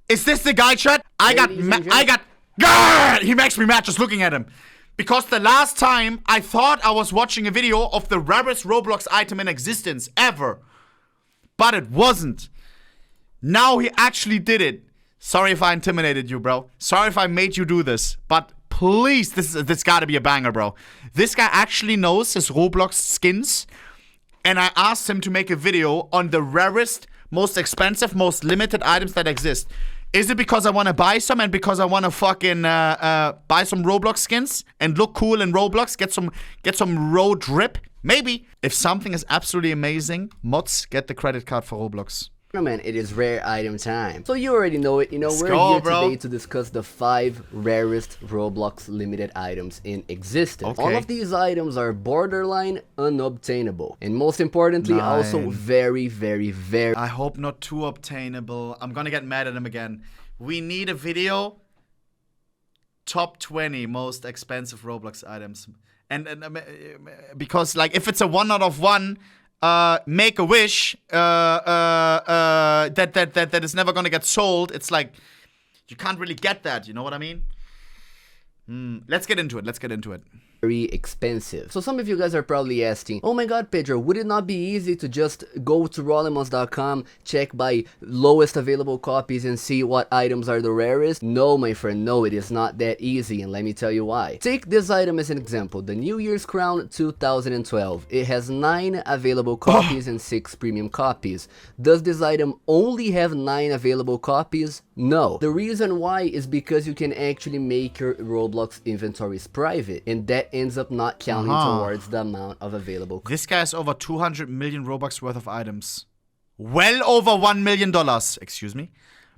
Is this the guy, chat? I got. Grrr! He makes me mad just looking at him. Because the last time I thought I was watching a video of the rarest Roblox item in existence ever. But it wasn't. Now he actually did it. Sorry if I intimidated you, bro. Sorry if I made you do this. But please, this gotta be a banger, bro. This guy actually knows his Roblox skins. And I asked him to make a video on the rarest, most expensive, most limited items that exist. Is it because I want to buy some and because I want to fucking buy some Roblox skins and look cool in Roblox? Get some road drip? Maybe. If something is absolutely amazing, mods, get the credit card for Roblox. Man, it is rare item time. So you already know it. You know, Let's we're go, here bro. today to discuss the 5 rarest Roblox limited items in existence. Okay. All of these items are borderline unobtainable. And most importantly, also very, very, very... I hope not too obtainable. I'm gonna get mad at him again. We need a video. Top 20 most expensive Roblox items. And because, like, if it's a 1 out of 1... make a wish that is never gonna get sold. It's like you can't really get that, you know what I mean? Let's get into it. Very expensive. So some of you guys are probably asking, oh my god, Pedro, would it not be easy to just go to rollimons.com, check by lowest available copies and see what items are the rarest? No, my friend, no, it is not that easy, and let me tell you why. Take this item as an example, the New Year's Crown 2012. It has 9 available copies and 6 premium copies. Does this item only have 9 available copies? No. The reason why is because you can actually make your Roblox inventories private, and that ends up not counting towards the amount of available. This guy has over 200 million Robux worth of items. Well over $1 million, excuse me.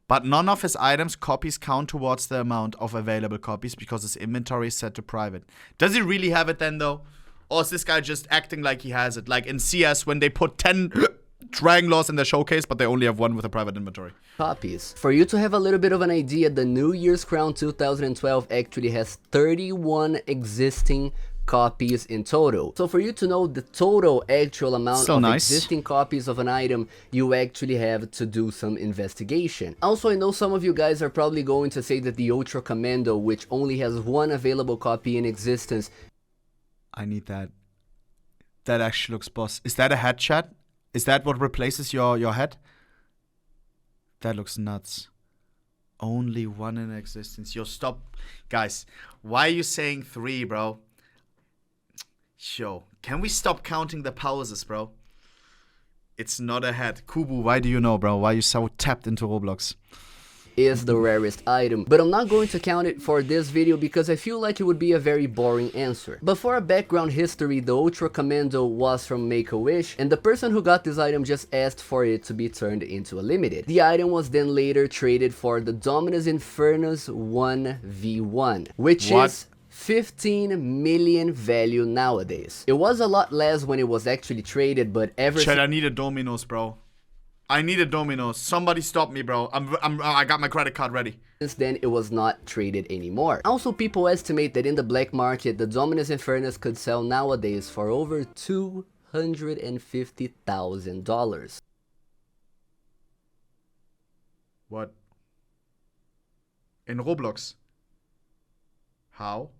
But none of his items copies count towards the amount of available copies because his inventory is set to private. Does he really have it then though? Or is this guy just acting like he has it? Like in CS when they put 10 Dragon Laws in their showcase, but they only have 1 with a private inventory. Copies. For you to have a little bit of an idea, the New Year's Crown 2012 actually has 31 existing copies in total. So for you to know the total actual amount of existing copies of an item, you actually have to do some investigation. Also, I know some of you guys are probably going to say that the Ultra Commando, which only has 1 available copy in existence. I need that. That actually looks boss. Is that a head, chat? Is that what replaces your head? That looks nuts. Only 1 in existence. Yo, stop. Guys, why are you saying 3, bro? Yo, can we stop counting the pauses, bro? It's not a head. Kubu, why do you know, bro? Why are you so tapped into Roblox? Is the rarest item, but I'm not going to count it for this video because I feel like it would be a very boring answer. But for a background history, the Ultra Commando was from Make-A-Wish, and the person who got this item just asked for it to be turned into a limited. The item was then later traded for the Dominus Infernus 1v1, which is 15 million value nowadays. It was a lot less when it was actually traded, but ever since... I need a Dominos, bro. I need a Domino's. Somebody stop me, bro. I got my credit card ready. Since then, it was not traded anymore. Also, people estimate that in the black market, the Dominus Infernus could sell nowadays for over $250,000. What? In Roblox? How?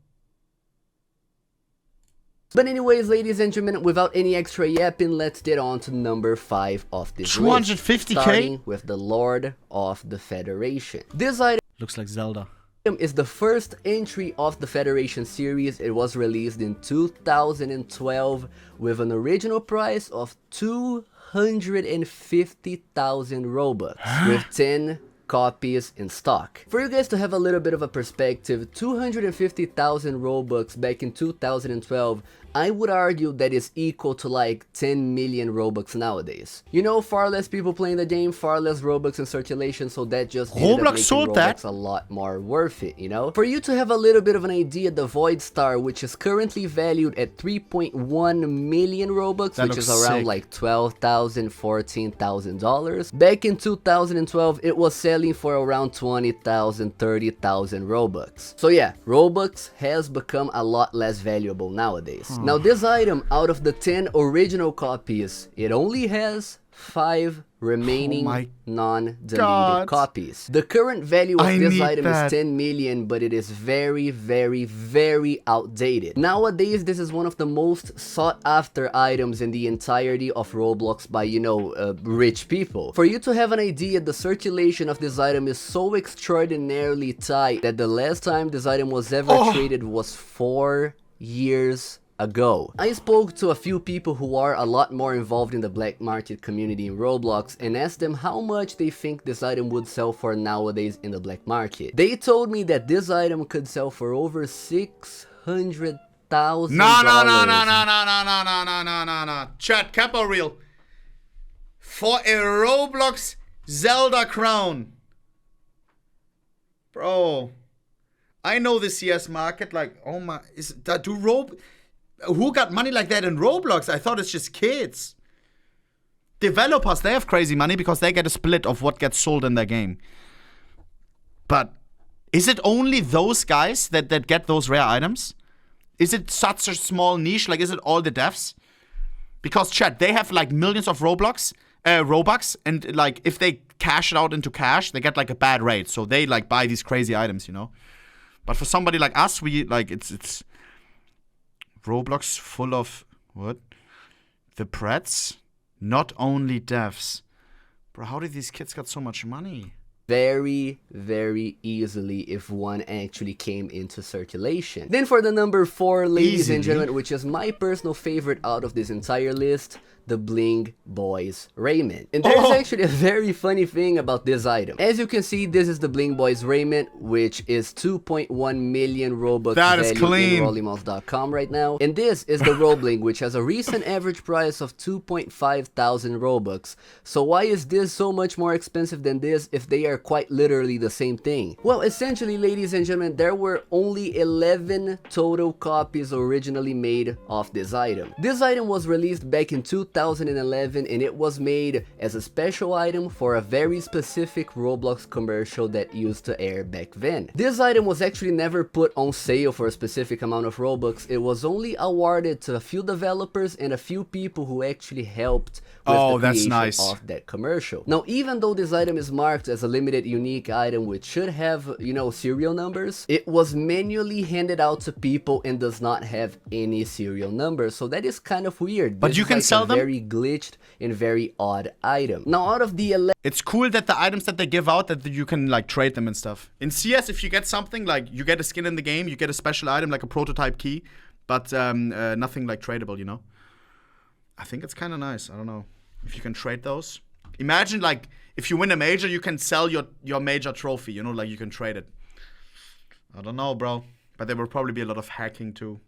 But anyways, ladies and gentlemen, without any extra yapping, let's get on to number 5 of this list. 250k? Starting with the Lord of the Federation. This item looks like Zelda. Is the first entry of the Federation series. It was released in 2012 with an original price of 250,000 Robux with 10 copies in stock. For you guys to have a little bit of a perspective, 250,000 Robux back in 2012, I would argue that is equal to like 10 million Robux nowadays. You know, far less people playing the game, far less Robux in circulation, so that just ended up making Robux a lot more worth it, you know? For you to have a little bit of an idea, the Void Star, which is currently valued at 3.1 million Robux, which is around like $12,000, $14,000. Back in 2012, it was selling for around 20,000, 30,000 Robux. So yeah, Robux has become a lot less valuable nowadays. Now this item, out of the 10 original copies, it only has 5 remaining my non-deleted God. copies. The current value of this need item that. is 10 million, but it is very, very, very outdated. Nowadays, this is one of the most sought after items in the entirety of Roblox by, you know, rich people. For you to have an idea, the circulation of this item is so extraordinarily tight that the last time this item was ever traded was 4 years ago. I spoke to a few people who are a lot more involved in the black market community in Roblox and asked them how much they think this item would sell for nowadays in the black market. They told me that this item could sell for over $600,000. No. Chat, capo real. For a Roblox Zelda crown. Bro. I know the CS market, like, oh my, is that who got money like that in Roblox? I thought it's just kids. Developers, they have crazy money because they get a split of what gets sold in their game. But is it only those guys that get those rare items? Is it such a small niche? Like, is it all the devs? Because, chat, they have, like, millions of Robux, and, like, if they cash it out into cash, they get, like, a bad rate. So they, like, buy these crazy items, you know? But for somebody like us, we, like, it's Roblox full of, what? The Preds? Not only devs. Bro, how did these kids get so much money? Very, very easily if one actually came into circulation. Then for the number 4, ladies and gentlemen, which is my personal favorite out of this entire list, the Bling Boys Raiment. And there's actually a very funny thing about this item. As you can see, this is the Bling Boys Raiment, which is 2.1 million Robux value in rollymalls.com right now. And this is the Robling, which has a recent average price of 2.5 thousand Robux. So why is this so much more expensive than this if they are quite literally the same thing? Well, essentially, ladies and gentlemen, there were only 11 total copies originally made of this item. This item was released back in 2011 and it was made as a special item for a very specific Roblox commercial that used to air back then. This item was actually never put on sale for a specific amount of Robux. It was only awarded to a few developers and a few people who actually helped with the creation of that commercial. Now, even though this item is marked as a limited unique item which should have, you know, serial numbers, it was manually handed out to people and does not have any serial numbers. So that is kind of weird. But you can sell them? Very glitched and very odd item. Now, out of the it's cool that the items that they give out, that you can, like, trade them and stuff. In CS, if you get something, like, you get a skin in the game, you get a special item, like a prototype key, but nothing, like, tradable, you know? I think it's kind of nice. I don't know. If you can trade those. Imagine, like, if you win a major, you can sell your major trophy, you know, like, you can trade it. I don't know, bro. But there will probably be a lot of hacking, too.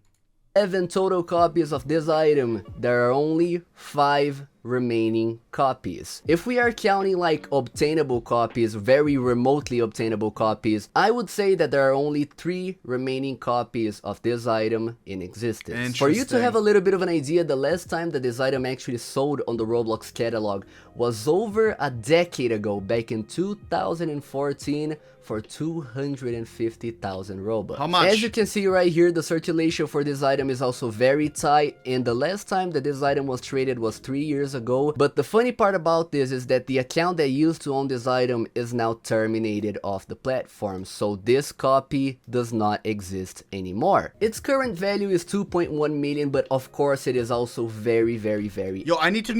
11 total copies of this item, there are only 5 remaining copies. If we are counting like obtainable copies, very remotely obtainable copies, I would say that there are only 3 remaining copies of this item in existence. For you to have a little bit of an idea, the last time that this item actually sold on the Roblox catalog was over a decade ago, back in 2014, for 250,000 Robux. How much? As you can see right here, the circulation for this item is also very tight, and the last time that this item was traded was 3 years ago. But the funny part about this is that the account that used to own this item is now terminated off the platform, so this copy does not exist anymore. Its current value is 2.1 million, but of course it is also very, very, very... Yo, I need to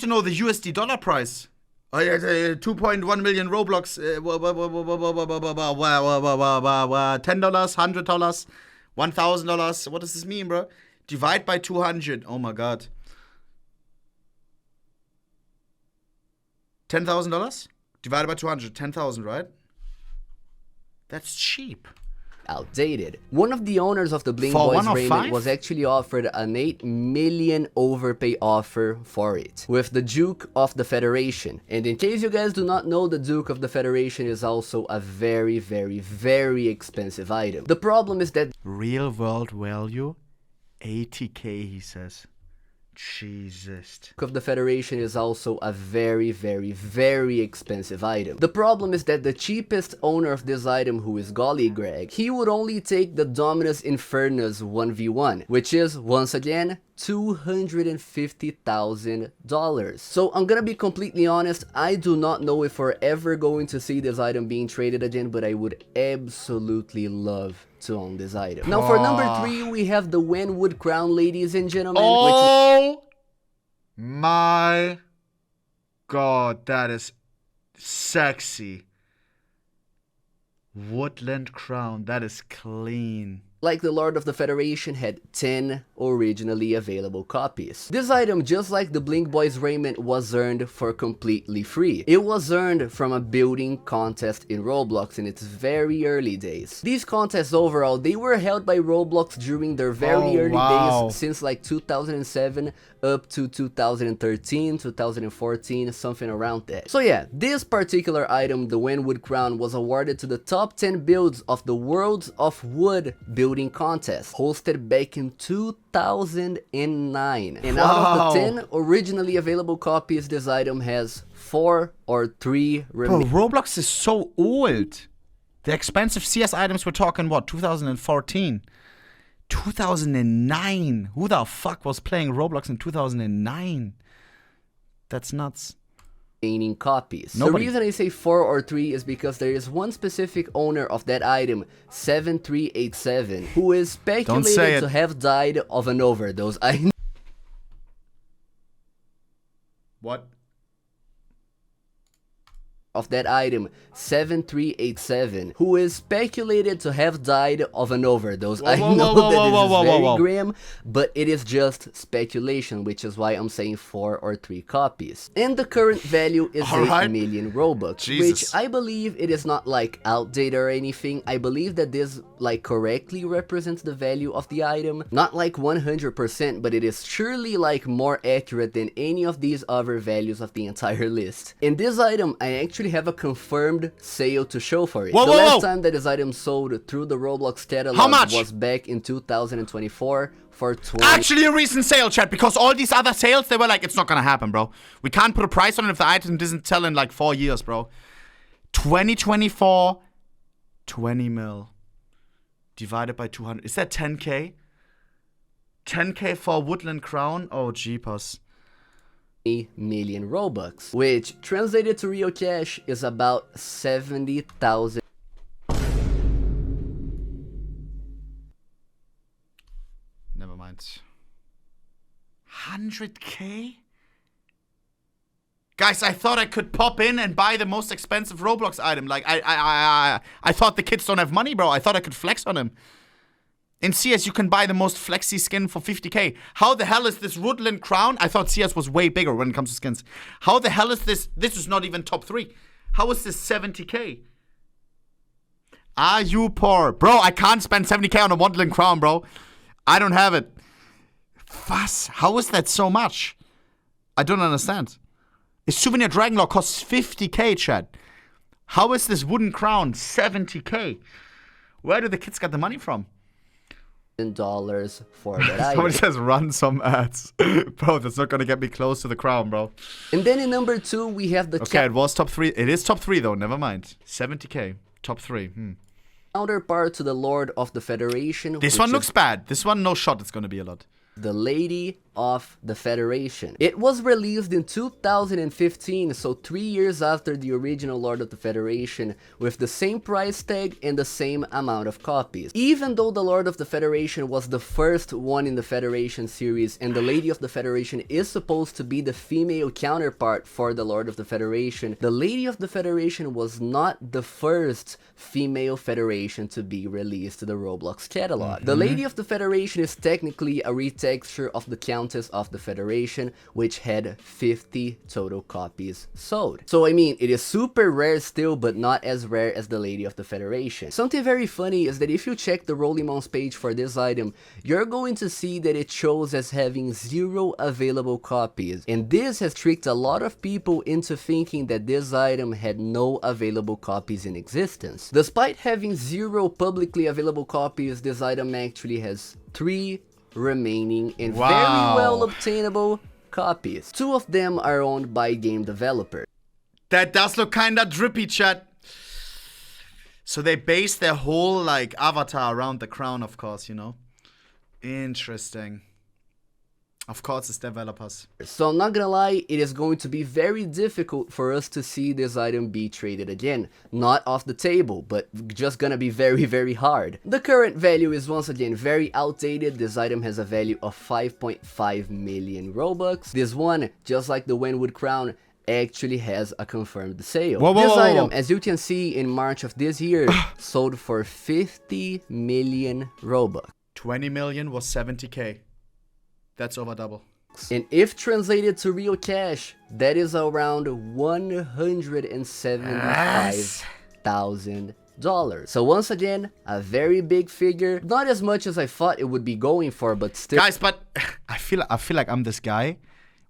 know the USD dollar price. 2.1 million Roblox, $10, $100, $1,000. What does this mean, bro? Divide by 200. Oh my god. $10,000 divided by 200. 10,000, right? That's cheap. Outdated. One of the owners of the Bling Boys Raiment was actually offered an 8 million overpay offer for it, with the Duke of the Federation. And in case you guys do not know, the Duke of the Federation is also a very, very, very expensive item. The problem is that real world value 80k, he says. Jesus. Of the Federation is also a very, very, very expensive item. The problem is that the cheapest owner of this item, who is Golly Greg, he would only take the Dominus Infernus 1v1, which is, once again, $250,000. So I'm gonna be completely honest, I do not know if we're ever going to see this item being traded again, but I would absolutely love to own this item. Now for number 3, we have the Wanwood Crown, ladies and gentlemen. Oh my god, that is sexy. Woodland Crown, that is clean. Like the Lord of the Federation, had 10 originally available copies. This item, just like the Bling Boys Raiment, was earned for completely free. It was earned from a building contest in Roblox in its very early days. These contests overall, they were held by Roblox during their very early days, since like 2007 up to 2013, 2014, something around that. So yeah, this particular item, the Wanwood Crown, was awarded to the top 10 builds of the Worlds of Wood building contest, hosted back in 2009. And out of the 10 originally available copies, this item has 4 or 3 remaining. Bro, Roblox is so old. The expensive CS items we're talking, what, 2014? 2009. Who the fuck was playing Roblox in 2009? That's nuts. Remaining copies. Nobody. The reason I say 4 or 3 is because there is one specific owner of that item, 7387, who is speculated to have died of an overdose. What? Of that item, 7387, who is speculated to have died of an overdose. I know that this is very grim, but it is just speculation, which is why I'm saying 4 or 3 copies. And the current value is 8 million Robux, which I believe it is not like outdated or anything. I believe that this like correctly represents the value of the item. Not like 100%, but it is surely like more accurate than any of these other values of the entire list. In this item, I actually have a confirmed sale to show for it. The last time that this item sold through the Roblox catalog was back in 2024 for 20. Actually a recent sale, chat, because all these other sales, they were like, it's not gonna happen, bro. We can't put a price on it if the item doesn't sell in like 4 years, bro. 2024, 20 mil divided by 200. Is that 10k? 10k for Woodland Crown? Oh, jeepers. Million Robux, which translated to real cash is about 70,000. Never mind. 100k? Guys, I thought I could pop in and buy the most expensive Roblox item. Like, I thought the kids don't have money, bro. I thought I could flex on them. In CS, you can buy the most flexy skin for 50k. How the hell is this Woodland Crown? I thought CS was way bigger when it comes to skins. How the hell is this? This is not even top 3. How is this 70k? Are you poor? Bro, I can't spend 70k on a Woodland Crown, bro. I don't have it. Fuss. How is that so much? I don't understand. A Souvenir Dragonlord costs 50k, chat. How is this wooden crown 70k? Where do the kids get the money from? $10 for that item. Somebody says run some ads. Bro, that's not gonna get me close to the crown, bro. And then in number 2 we have the it was top 3. It is top 3 though, never mind. 70k. Top 3. Counterpart to the Lord of the Federation. This one looks bad. This one, no shot, it's gonna be a lot. The Lady of the Federation. It was released in 2015, so 3 years after the original Lord of the Federation, with the same price tag and the same amount of copies. Even though the Lord of the Federation was the first one in the Federation series, and the Lady of the Federation is supposed to be the female counterpart for the Lord of the Federation, the Lady of the Federation was not the first female Federation to be released to the Roblox catalog. The Lady of the Federation is technically a retexture of the Countess of the Federation, which had 50 total copies sold. So I mean, it is super rare still, but not as rare as the Lady of the Federation. Something very funny is that if you check the Rollimons page for this item, you're going to see that it shows as having 0 available copies, and this has tricked a lot of people into thinking that this item had no available copies in existence. Despite having 0 publicly available copies, this item actually has 3 remaining and Wow. very well obtainable copies. 2 of them are owned by game developers. That does look kinda drippy, chat. So they base their whole, like, avatar around the crown, of course, you know? Interesting. Of course, it's developers. So I'm not gonna lie, it is going to be very difficult for us to see this item be traded again. Not off the table, but just gonna be very, very hard. The current value is once again very outdated. This item has a value of 5.5 million Robux. This one, just like the Wanwood Crown, actually has a confirmed sale. This item, as you can see in March of this year, sold for 50 million Robux. 20 million was 70k. That's over double. And if translated to real cash, that is around $175,000. So once again, a very big figure. Not as much as I thought it would be going for, but still. Guys, but I feel like I'm this guy,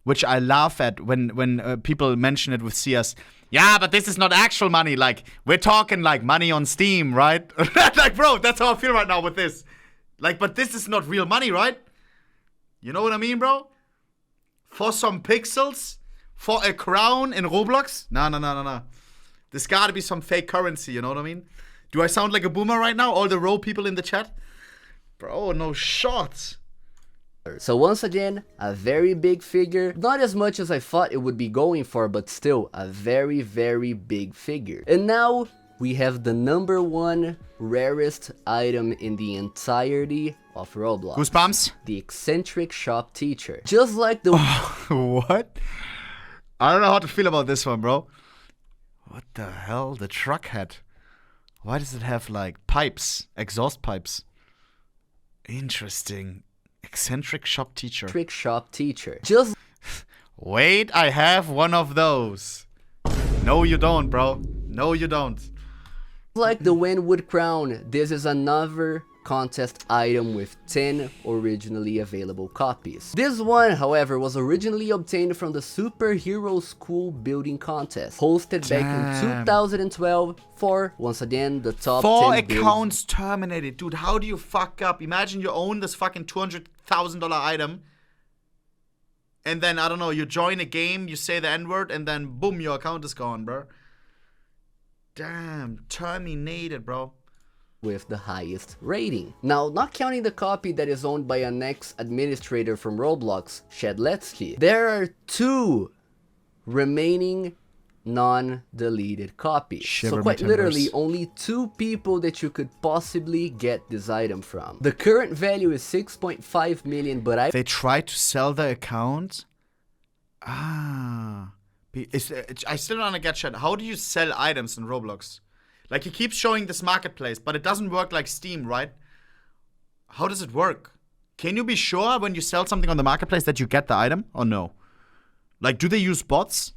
which I laugh at when people mention it with CS. Yeah, but this is not actual money. Like, we're talking like money on Steam, right? Like, bro, that's how I feel right now with this. Like, but this is not real money, right? You know what I mean, bro? For some pixels? For a crown in Roblox? No. There's gotta be some fake currency, you know what I mean? Do I sound like a boomer right now? All the row people in the chat? Bro, no shots. So once again, a very big figure. Not as much as I thought it would be going for, but still a very, very big figure. And now we have the #1 rarest item in the entirety of Roblox. Goosebumps? The Eccentric shop teacher. Just like the... What? I don't know how to feel about this one, bro. What the hell? The truck hat. Why does it have, like, pipes? Exhaust pipes. Interesting. Eccentric shop teacher. Eccentric shop teacher. Just... Wait, I have one of those. No, you don't, bro. No, you don't. Like the Wanwood Crown, this is another contest item with 10 originally available copies. This one, however, was originally obtained from the Superhero School Building Contest, hosted back in 2012 for, once again, the top 4 10 builds. accounts terminated. Dude, how do you fuck up? Imagine you own this fucking $200,000 item, and then, I don't know, you join a game, you say the N-word, and then boom, your account is gone, bro. Damn, terminated, bro. With the highest rating. Now, not counting the copy that is owned by an ex-administrator from Roblox, Shedletsky, there are 2 remaining non-deleted copies. So quite literally, only 2 people that you could possibly get this item from. The current value is 6.5 million, but They tried to sell the account? I still don't get shit. How do you sell items in Roblox? Like, he keeps showing this marketplace, but it doesn't work like Steam, right? How does it work? Can you be sure when you sell something on the marketplace that you get the item or no? Like, do they use bots?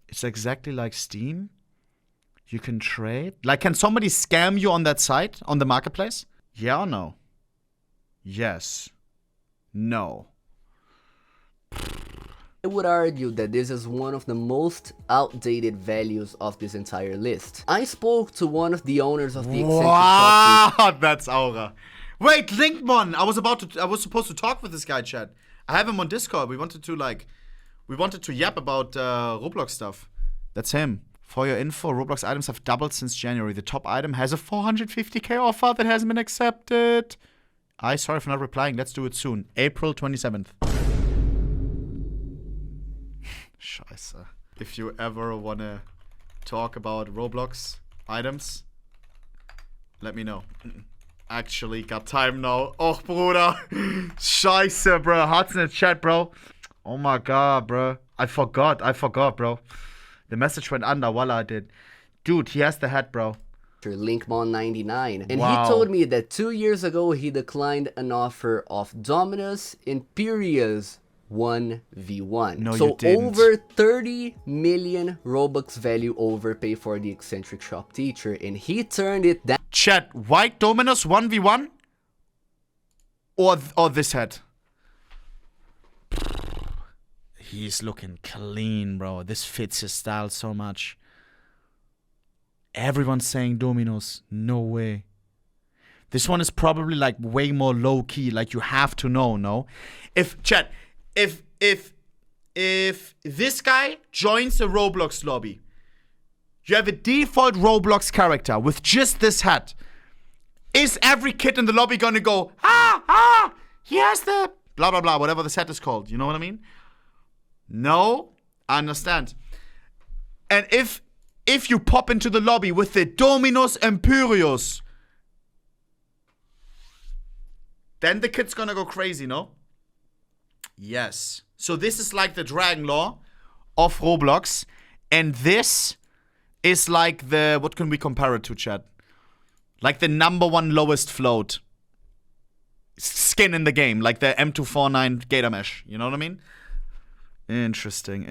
It's exactly like Steam. You can trade. Like, can somebody scam you on that site, on the marketplace? Yeah or no? Yes. No. I would argue that this is one of the most outdated values of this entire list. I spoke to one of the owners of the Eccentric shop. Wow, that's aura. Wait, Linkmon! I was supposed to talk with this guy, chat. I have him on Discord. We wanted to yap about Roblox stuff. That's him. For your info, Roblox items have doubled since January. The top item has a 450k offer that hasn't been accepted. Sorry for not replying. Let's do it soon. April 27th. Scheiße. If you ever wanna talk about Roblox items, let me know. Actually, got time now. Och, Bruder. Scheiße, bro. Hearts in the chat, bro. Oh my god, bro. I forgot, bro. The message went under while I did. Dude, he has the hat, bro. Linkmon99, and Wow. he told me that 2 years ago he declined an offer of Dominus Imperia's 1v1. No, so you didn't. over 30 million Robux value overpay for the Eccentric shop teacher, and he turned it down. Chat, White Dominus 1v1? Or this hat? He's looking clean, bro. This fits his style so much. Everyone's saying Dominus. No way. This one is probably like way more low key. Like you have to know, no? If chat, if this guy joins the Roblox lobby, you have a default Roblox character with just this hat. Is every kid in the lobby gonna go, he has the blah blah blah, whatever the set is called? You know what I mean? No, I understand. And if you pop into the lobby with the Dominus Imperius, then the kid's gonna go crazy, no? Yes. So this is like the Dragon Law of Roblox. And this is like the, what can we compare it to, chat? Like the #1 lowest float skin in the game. Like the M249 Gator Mesh. You know what I mean? Interesting.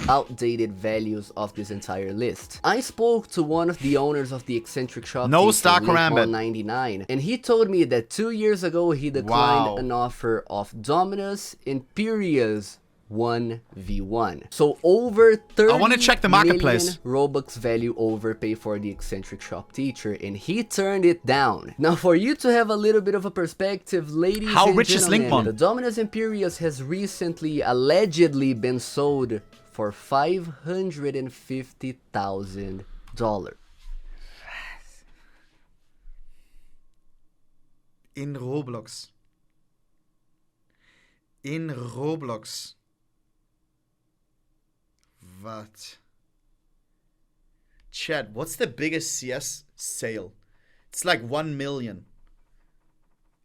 Outdated values of this entire list. I spoke to one of the owners of the Eccentric shop, no stock Raiment, 99, and he told me that 2 years ago he declined an offer of Dominus Imperius 1v1. So over 30 I want to check the marketplace. Robux value overpay for the Eccentric shop teacher, and he turned it down. Now for you to have a little bit of a perspective, ladies how and rich gentlemen, is Linkmon? The Dominus Imperius has recently allegedly been sold for $550,000. In Roblox. In Roblox. What? Chat, what's the biggest CS sale? It's like 1 million.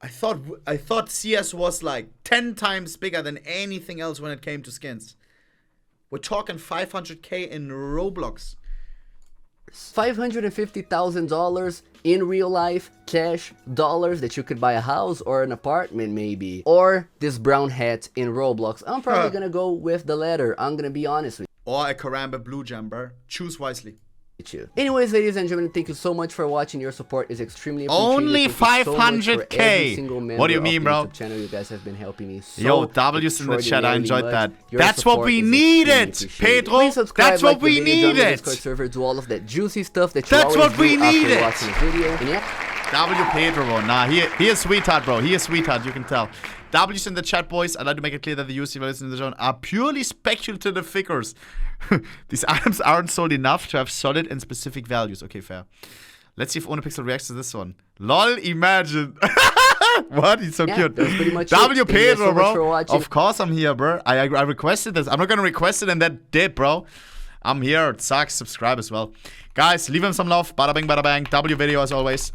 I thought CS was like 10 times bigger than anything else when it came to skins. We're talking 500k in Roblox. $550,000 in real life, cash, dollars that you could buy a house or an apartment maybe. Or this brown hat in Roblox. I'm probably gonna go with the latter. I'm gonna be honest with you. Or a Karamba blue jumper. Choose wisely. Anyways, ladies and gentlemen, thank you so much for watching. Your support is extremely appreciated. Only 500k. What do you mean, bro? Channel. You guys have been helping me so Yo, W's in the chat. I enjoyed that. That's what we needed, Pedro. That's what we needed. Discord server, do all of that juicy stuff that you That's always what we do after needed. watching the video. And yeah. W Pedro, bro. Nah, he is sweetheart, bro. He is sweetheart, you can tell. W's in the chat, boys. I'd like to make it clear that the UC values in the zone are purely speculative figures. These items aren't sold enough to have solid and specific values. Okay, fair. Let's see if ohnepixel reacts to this one. LOL, imagine. What? He's so cute. Pretty much W Pedro, bro. Of course I'm here, bro. I requested this. I'm not gonna request it and that did, bro. I'm here. It sucks. Subscribe as well. Guys, leave him some love. Bada bing, bada bang. W video as always.